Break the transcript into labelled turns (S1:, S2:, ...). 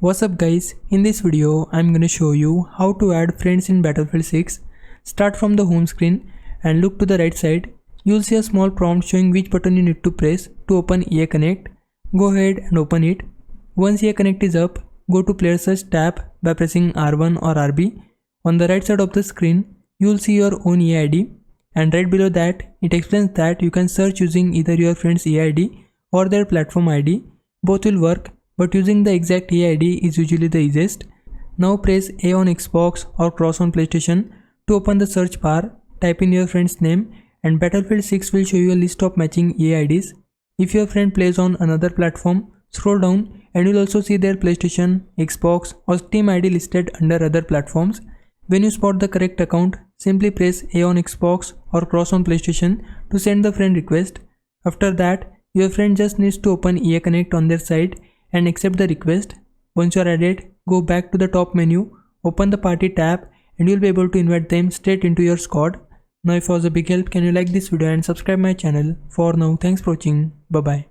S1: What's up guys, in this video I'm gonna show you how to add friends in Battlefield 6. Start from the home screen and look to the right side. You'll see a small prompt showing which button you need to press to open EA Connect. Go ahead and open it. Once EA Connect is up, go to Player Search tab by pressing R1 or RB. On the right side of the screen, you'll see your own EA ID, and right below that it explains that you can search using either your friend's EA ID or their platform ID. Both will work, but using the exact EA ID is usually the easiest. Now press A on Xbox or cross on PlayStation to open the search bar. Type in your friend's name and Battlefield 6 will show you a list of matching EA IDs. If your friend plays on another platform, scroll down and you'll also see their PlayStation, Xbox or Steam ID listed under other platforms. When you spot the correct account, simply press A on Xbox or cross on PlayStation to send the friend request. After that, your friend just needs to open EA Connect on their side and accept the request. Once you are added, go back to the top menu, open the party tab and you'll be able to invite them straight into your squad. Now if it was a big help, can you like this video and subscribe my channel. For now, thanks for watching. Bye bye.